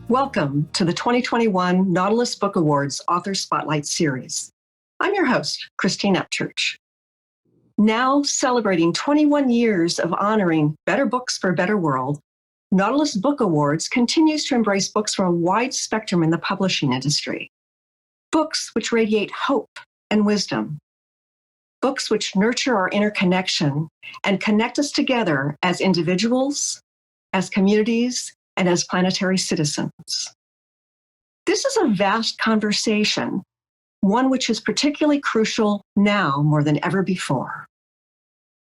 Welcome to the 2021 Nautilus Book Awards Author Spotlight Series. I'm your host, Christine Upchurch. Now celebrating 21 years of honoring better books for a better world, Nautilus Book Awards continues to embrace books from a wide spectrum in the publishing industry. Books which radiate hope and wisdom. Books which nurture our interconnection and connect us together as individuals, as communities, and as planetary citizens. This is a vast conversation, one which is particularly crucial now more than ever before.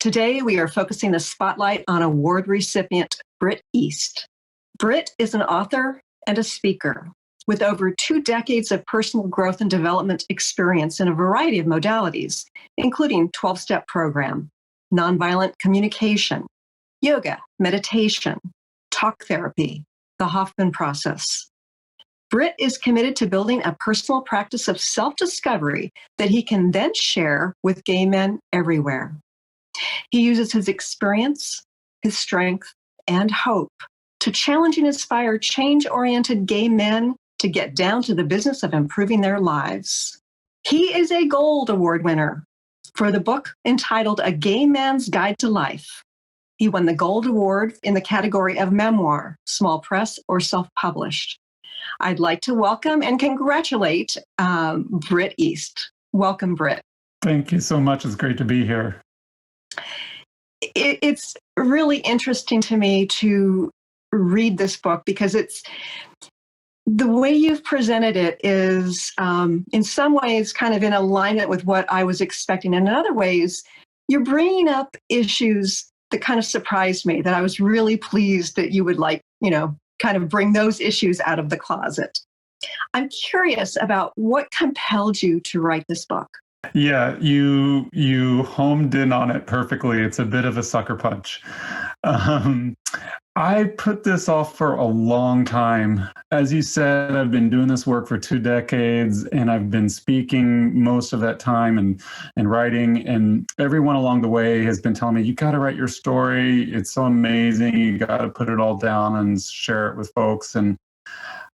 Today, we are focusing the spotlight on award recipient Britt East. Britt is an author and a speaker with over 2 decades of personal growth and development experience in a variety of modalities, including 12-step program, nonviolent communication, yoga, meditation, talk therapy, the Hoffman process. Britt is committed to building a personal practice of self-discovery that he can then share with gay men everywhere. He uses his experience, his strength, and hope to challenge and inspire change-oriented gay men to get down to the business of improving their lives. He is a Gold Award winner for the book entitled A Gay Man's Guide to Life. He won the Gold Award in the category of Memoir, Small Press, or Self-Published. I'd like to welcome and congratulate Britt East. Welcome, Britt. Thank you so much. It's great to be here. It's really interesting to me to read this book because the way you've presented it is in some ways kind of in alignment with what I was expecting. And in other ways, you're bringing up issues that kind of surprised me, that I was really pleased that you would kind of bring those issues out of the closet. I'm curious about what compelled you to write this book. Yeah, you homed in on it perfectly. It's a bit of a sucker punch. I put this off for a long time. As you said, I've been doing this work for 2 decades, and I've been speaking most of that time and writing, and everyone along the way has been telling me, you got to write your story. It's so amazing. You got to put it all down and share it with folks. And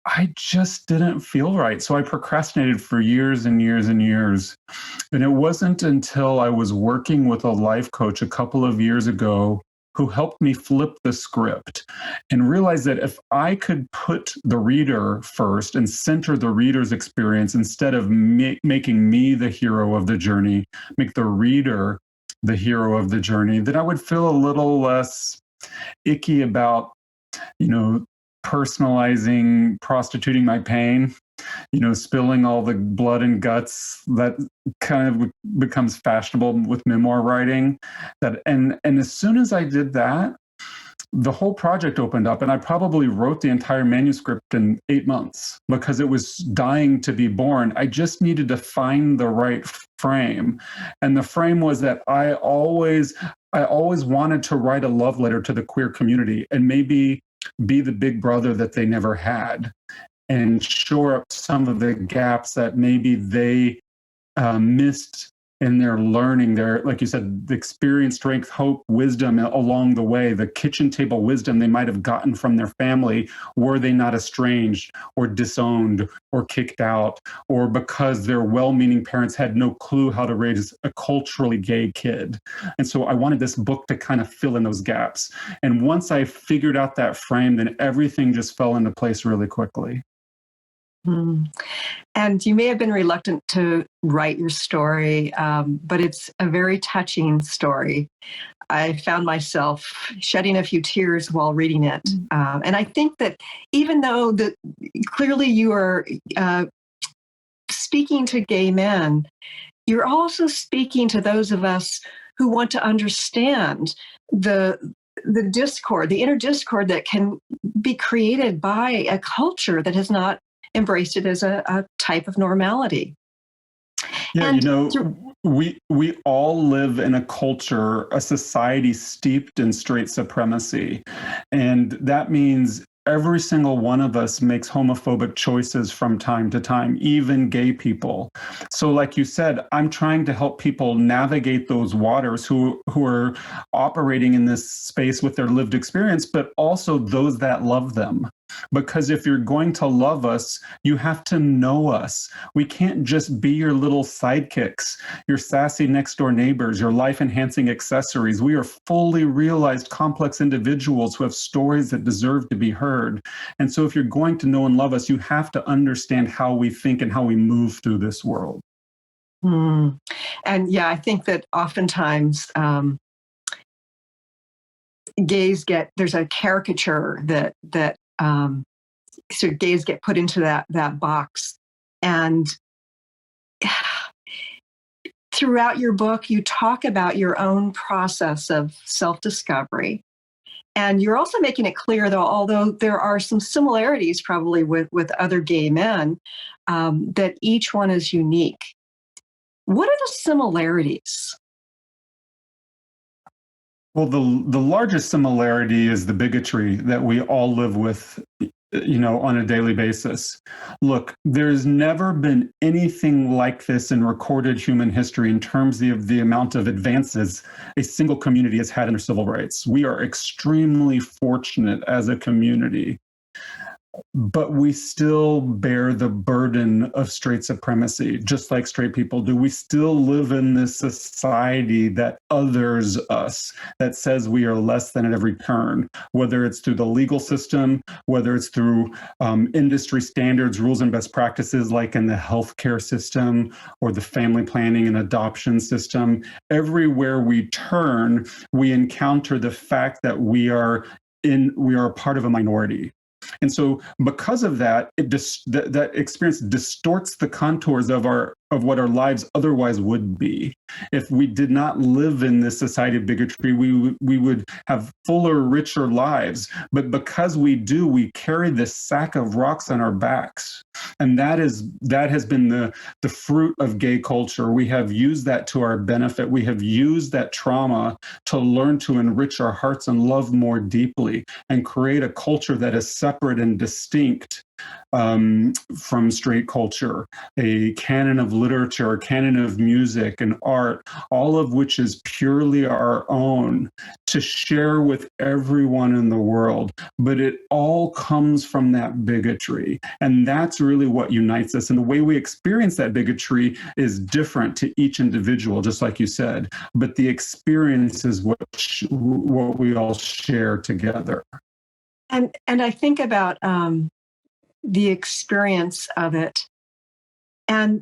I just didn't feel right. So I procrastinated for years and years and years. And it wasn't until I was working with a life coach a couple of years ago who helped me flip the script and realize that if I could put the reader first and center the reader's experience instead of making me the hero of the journey, make the reader the hero of the journey, then I would feel a little less icky about, personalizing, prostituting my pain, spilling all the blood and guts that kind of becomes fashionable with memoir writing. And as soon as I did that, the whole project opened up, and I probably wrote the entire manuscript in 8 months because it was dying to be born. I just needed to find the right frame. And the frame was that I always wanted to write a love letter to the queer community and maybe be the big brother that they never had and shore up some of the gaps that maybe they missed in their learning, their, like you said, the experience, strength, hope, wisdom along the way, the kitchen table wisdom they might have gotten from their family were they not estranged or disowned or kicked out, or because their well-meaning parents had no clue how to raise a culturally gay kid. And so I wanted this book to kind of fill in those gaps. And once I figured out that frame, then everything just fell into place really quickly. And you may have been reluctant to write your story, but it's a very touching story. I found myself shedding a few tears while reading it. And I think that even though clearly you are speaking to gay men, you're also speaking to those of us who want to understand the discord, the inner discord that can be created by a culture that has not embraced it as a type of normality. Yeah, we all live in a culture, a society steeped in straight supremacy. And that means every single one of us makes homophobic choices from time to time, even gay people. So like you said, I'm trying to help people navigate those waters who are operating in this space with their lived experience, but also those that love them. Because if you're going to love us, you have to know us. We can't just be your little sidekicks, your sassy next door neighbors, your life enhancing accessories. We are fully realized, complex individuals who have stories that deserve to be heard. And so if you're going to know and love us, you have to understand how we think and how we move through this world. Mm. And yeah, I think that oftentimes there's a caricature that sort of gays get put into that box. And throughout your book, you talk about your own process of self-discovery. And you're also making it clear, though, although there are some similarities probably with other gay men, that each one is unique. What are the similarities? Well, the largest similarity is the bigotry that we all live with, on a daily basis. Look, there's never been anything like this in recorded human history in terms of the amount of advances a single community has had in their civil rights. We are extremely fortunate as a community, but we still bear the burden of straight supremacy, just like straight people do. We still live in this society that others us, that says we are less than at every turn, whether it's through the legal system, whether it's through industry standards, rules, and best practices, like in the healthcare system or the family planning and adoption system. Everywhere we turn, we encounter the fact that we are a part of a minority. And so because of that, that experience distorts the contours of what our lives otherwise would be. If we did not live in this society of bigotry, we would have fuller, richer lives. But because we do, we carry this sack of rocks on our backs. And that has been the fruit of gay culture. We have used that to our benefit. We have used that trauma to learn to enrich our hearts and love more deeply and create a culture that is separate and distinct from straight culture, a canon of literature, a canon of music and art, all of which is purely our own to share with everyone in the world. But it all comes from that bigotry. And that's really what unites us. And the way we experience that bigotry is different to each individual, just like you said. But the experience is what we all share together. And I think about the experience of it. And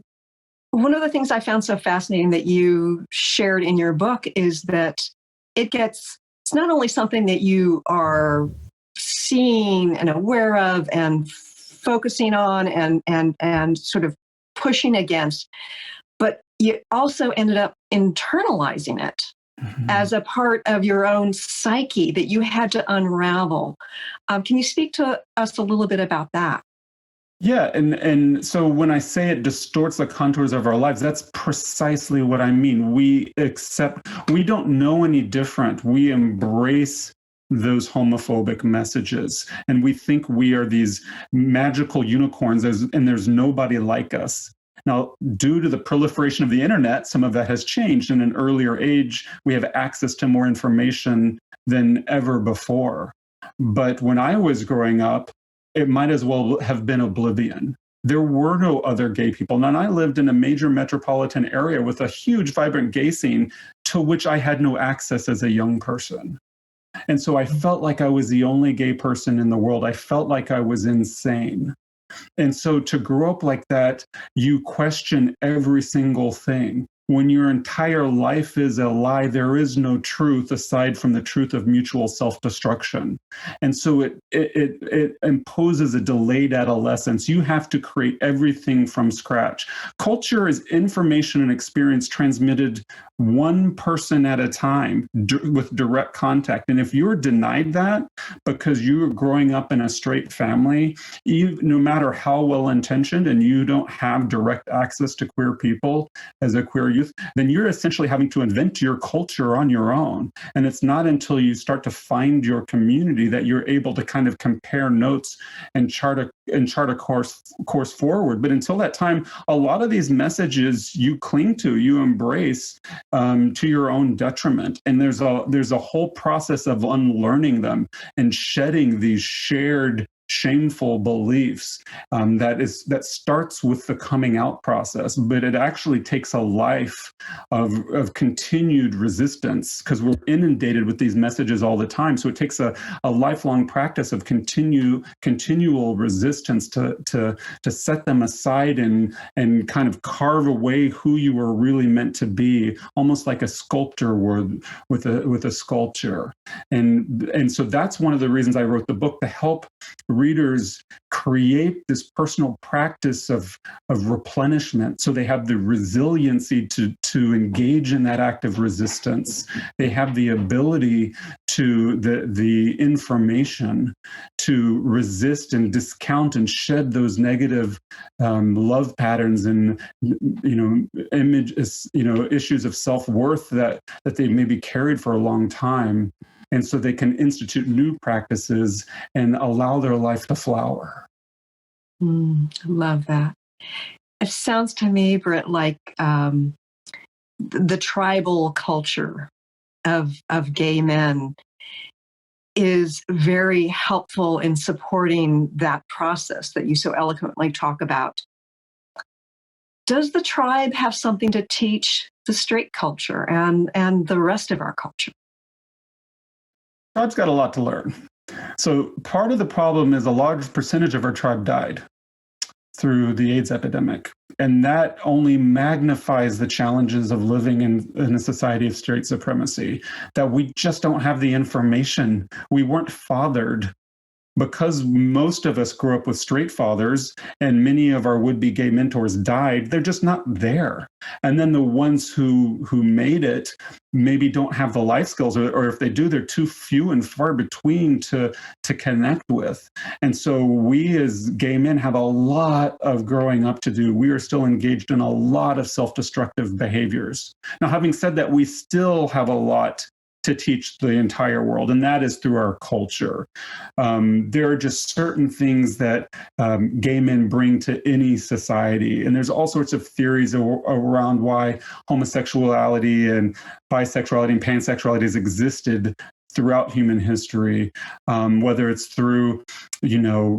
one of the things I found so fascinating that you shared in your book is that it's not only something that you are seeing and aware of and focusing on and sort of pushing against, but you also ended up internalizing it as a part of your own psyche that you had to unravel. Can you speak to us a little bit about that? Yeah, and so when I say it distorts the contours of our lives, that's precisely what I mean. We don't know any different. We embrace those homophobic messages, and we think we are these magical unicorns, and there's nobody like us. Now, due to the proliferation of the internet, some of that has changed. In an earlier age, we have access to more information than ever before. But when I was growing up, it might as well have been oblivion. There were no other gay people. And I lived in a major metropolitan area with a huge, vibrant gay scene to which I had no access as a young person. And so I felt like I was the only gay person in the world. I felt like I was insane. And so to grow up like that, you question every single thing. When your entire life is a lie, there is no truth aside from the truth of mutual self-destruction. And so it imposes a delayed adolescence. You have to create everything from scratch. Culture is information and experience transmitted one person at a time with direct contact. And if you're denied that because you're growing up in a straight family, no matter how well-intentioned, and you don't have direct access to queer people as a queer youth, then you're essentially having to invent your culture on your own. And it's not until you start to find your community that you're able to kind of compare notes and chart a course forward. But until that time, a lot of these messages you cling to, you embrace to your own detriment. And there's a whole process of unlearning them and shedding these shared shameful beliefs, that starts with the coming out process, but it actually takes a life of continued resistance, because we're inundated with these messages all the time. So it takes a lifelong practice of continual resistance to set them aside and kind of carve away who you were really meant to be, almost like a sculptor would with a sculpture. And so that's one of the reasons I wrote the book, to help readers create this personal practice of replenishment, so they have the resiliency to engage in that act of resistance. They have the ability to the information to resist and discount and shed those negative love patterns and issues of self-worth that they maybe carried for a long time. And so they can institute new practices and allow their life to flower. I love that. It sounds to me, Britt, like the tribal culture of gay men is very helpful in supporting that process that you so eloquently talk about. Does the tribe have something to teach the straight culture and the rest of our culture? Tribe's got a lot to learn. So part of the problem is a large percentage of our tribe died through the AIDS epidemic. And that only magnifies the challenges of living in a society of straight supremacy, that we just don't have the information. We weren't fathered. Because most of us grew up with straight fathers and many of our would-be gay mentors died, they're just not there. And then the ones who made it maybe don't have the life skills, or if they do, they're too few and far between to connect with. And so we as gay men have a lot of growing up to do. We are still engaged in a lot of self-destructive behaviors. Now, having said that, we still have a lot to teach the entire world, and that is through our culture. There are just certain things that gay men bring to any society, and there's all sorts of theories around why homosexuality and bisexuality and pansexuality has existed throughout human history, whether it's through,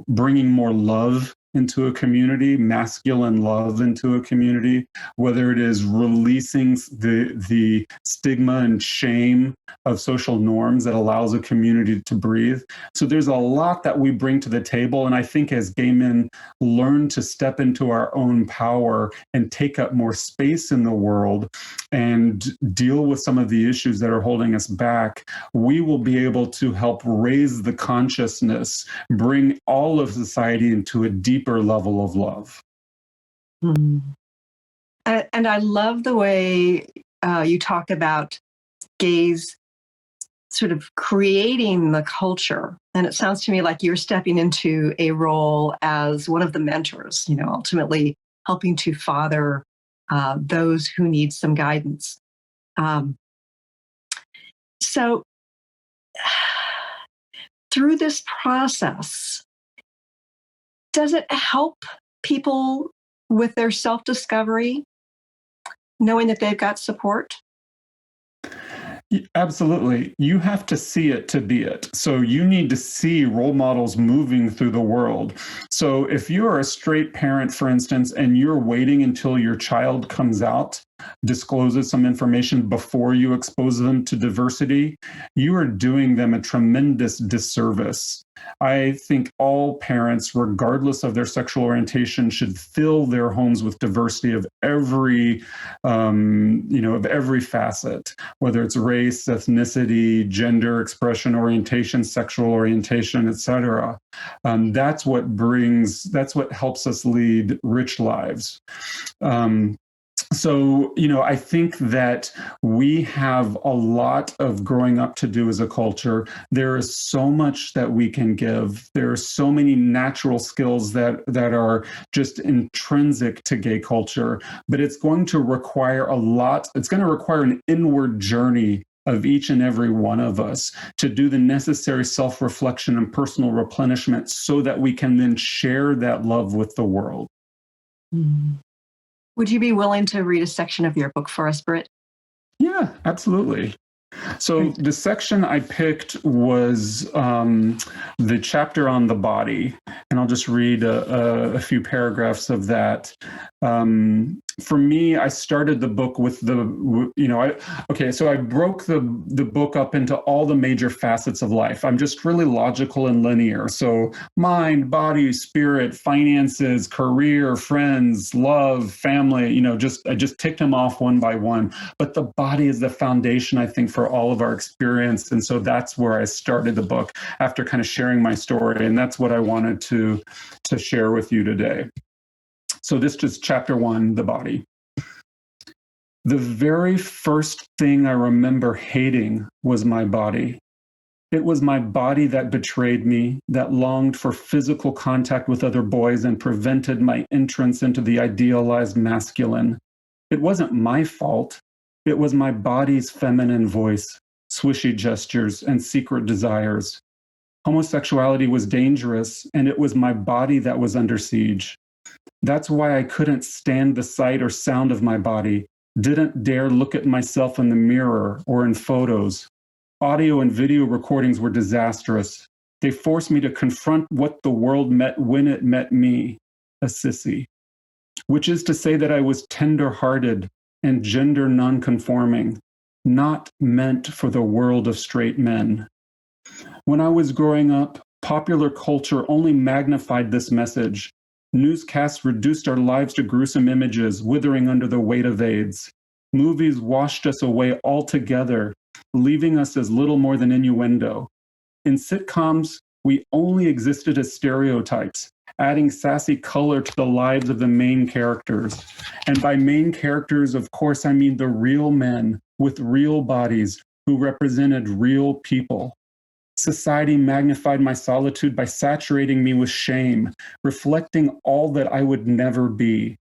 bringing more love into a community, masculine love into a community, whether it is releasing the stigma and shame of social norms that allows a community to breathe. So there's a lot that we bring to the table. And I think as gay men learn to step into our own power and take up more space in the world and deal with some of the issues that are holding us back, we will be able to help raise the consciousness, bring all of society into a deeper level of love. And I love the way you talk about gays sort of creating the culture. And it sounds to me like you're stepping into a role as one of the mentors, ultimately helping to father those who need some guidance. So through this process, does it help people with their self-discovery, knowing that they've got support? Absolutely. You have to see it to be it. So you need to see role models moving through the world. So if you are a straight parent, for instance, and you're waiting until your child comes out, discloses some information before you expose them to diversity, you are doing them a tremendous disservice. I think all parents, regardless of their sexual orientation, should fill their homes with diversity of every facet, whether it's race, ethnicity, gender expression, orientation, sexual orientation, etc. That's what helps us lead rich lives. So, I think that we have a lot of growing up to do as a culture. There is so much that we can give. There are so many natural skills that are just intrinsic to gay culture, but it's going to require a lot. It's going to require an inward journey of each and every one of us to do the necessary self-reflection and personal replenishment so that we can then share that love with the world. Mm. Would you be willing to read a section of your book for us, Britt? Yeah, absolutely. So the section I picked was the chapter on the body, and I'll just read a few paragraphs of that. For me, I started the book with so I broke the book up into all the major facets of life. I'm just really logical and linear. So mind, body, spirit, finances, career, friends, love, family, I just ticked them off one by one. But the body is the foundation, I think, for all of our experience. And so that's where I started the book after kind of sharing my story. And that's what I wanted to share with you today. So this is chapter 1, the body. The very first thing I remember hating was my body. It was my body that betrayed me, that longed for physical contact with other boys and prevented my entrance into the idealized masculine. It wasn't my fault. It was my body's feminine voice, swishy gestures, and secret desires. Homosexuality was dangerous, and it was my body that was under siege. That's why I couldn't stand the sight or sound of my body, didn't dare look at myself in the mirror or in photos. Audio and video recordings were disastrous. They forced me to confront what the world met when it met me, a sissy, which is to say that I was tender-hearted and gender nonconforming, not meant for the world of straight men. When I was growing up, popular culture only magnified this message. Newscasts reduced our lives to gruesome images, withering under the weight of AIDS. Movies washed us away altogether, leaving us as little more than innuendo. In sitcoms, we only existed as stereotypes, adding sassy color to the lives of the main characters. And by main characters, of course, I mean the real men with real bodies who represented real people. Society magnified my solitude by saturating me with shame, reflecting all that I would never be.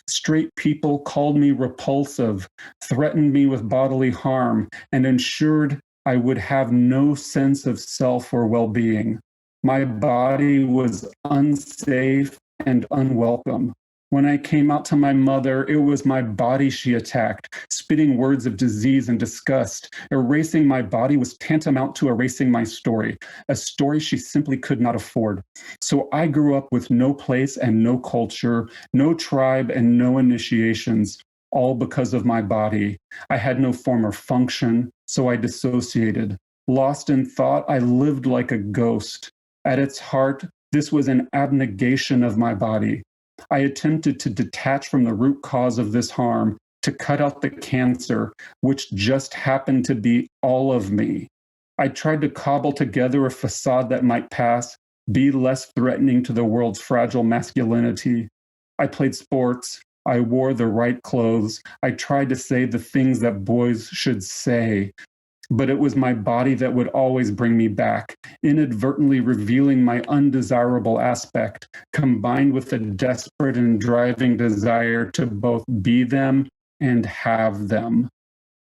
Straight people called me repulsive, threatened me with bodily harm, and ensured I would have no sense of self or well-being. My body was unsafe and unwelcome. When I came out to my mother, it was my body she attacked, spitting words of disease and disgust. Erasing my body was tantamount to erasing my story, a story she simply could not afford. So I grew up with no place and no culture, no tribe and no initiations, all because of my body. I had no form or function, so I dissociated. Lost in thought, I lived like a ghost. At its heart, this was an abnegation of my body. I attempted to detach from the root cause of this harm, to cut out the cancer, which just happened to be all of me. I tried to cobble together a facade that might pass, be less threatening to the world's fragile masculinity. I played sports. I wore the right clothes. I tried to say the things that boys should say. But it was my body that would always bring me back, inadvertently revealing my undesirable aspect, combined with a desperate and driving desire to both be them and have them.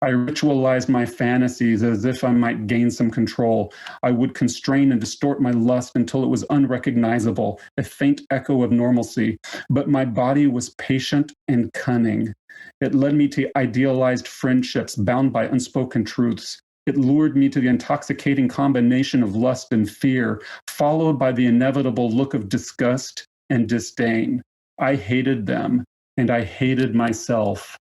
I ritualized my fantasies as if I might gain some control. I would constrain and distort my lust until it was unrecognizable, a faint echo of normalcy. But my body was patient and cunning. It led me to idealized friendships bound by unspoken truths. It lured me to the intoxicating combination of lust and fear, followed by the inevitable look of disgust and disdain. I hated them, and I hated myself.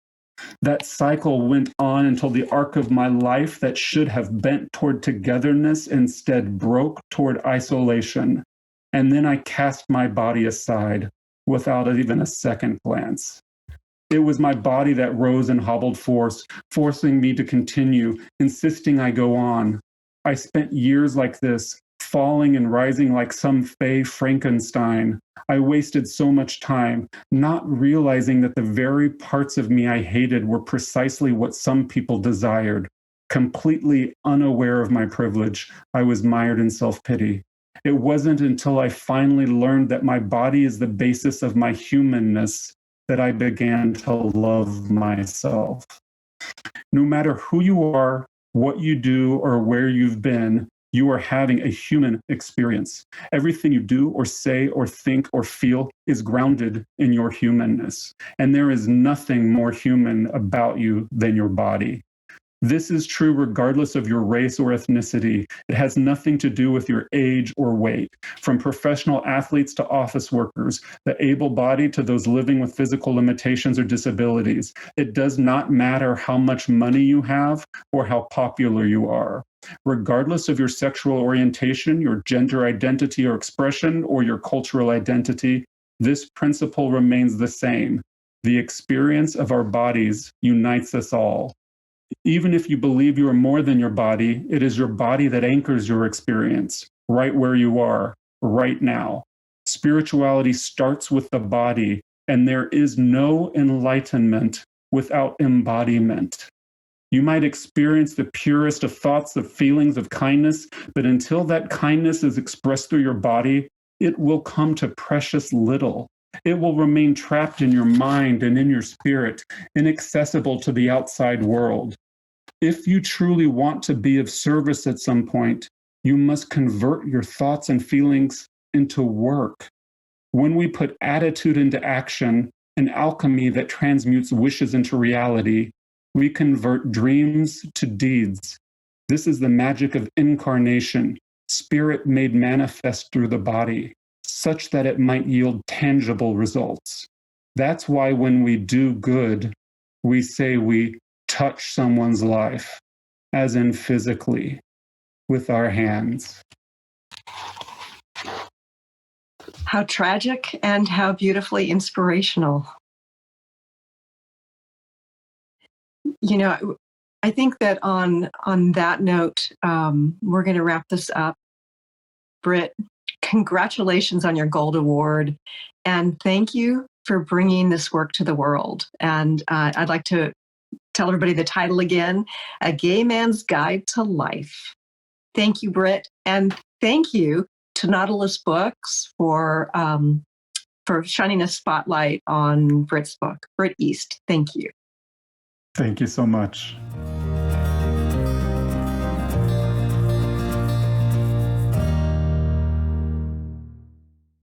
That cycle went on until the arc of my life that should have bent toward togetherness instead broke toward isolation. And then I cast my body aside without even a second glance. It was my body that rose in hobbled force, forcing me to continue, insisting I go on. I spent years like this, falling and rising like some fey Frankenstein. I wasted so much time, not realizing that the very parts of me I hated were precisely what some people desired. Completely unaware of my privilege, I was mired in self-pity. It wasn't until I finally learned that my body is the basis of my humanness that I began to love myself. No matter who you are, what you do, or where you've been, you are having a human experience. Everything you do or say or think or feel is grounded in your humanness. And there is nothing more human about you than your body. This is true regardless of your race or ethnicity. It has nothing to do with your age or weight. From professional athletes to office workers, the able-bodied to those living with physical limitations or disabilities. It does not matter how much money you have or how popular you are. Regardless of your sexual orientation, your gender identity or expression, or your cultural identity, this principle remains the same. The experience of our bodies unites us all. Even if you believe you are more than your body, it is your body that anchors your experience, right where you are, right now. Spirituality starts with the body, and there is no enlightenment without embodiment. You might experience the purest of thoughts, of feelings, of kindness, but until that kindness is expressed through your body, it will come to precious little. It will remain trapped in your mind and in your spirit, inaccessible to the outside world. If you truly want to be of service at some point, you must convert your thoughts and feelings into work. When we put attitude into action, an alchemy that transmutes wishes into reality, we convert dreams to deeds. This is the magic of incarnation, spirit made manifest through the body, such that it might yield tangible results. That's why when we do good, we say we touch someone's life, as in physically, with our hands. How tragic and how beautifully inspirational. You know, I think that on that note, we're going to wrap this up. Britt, congratulations on your Gold Award, and thank you for bringing this work to the world. And I'd like to tell everybody the title again, A Gay Man's Guide to Life. Thank you, Britt, and thank you to Nautilus Books for shining a spotlight on Britt's book. Britt East, thank you. Thank you so much.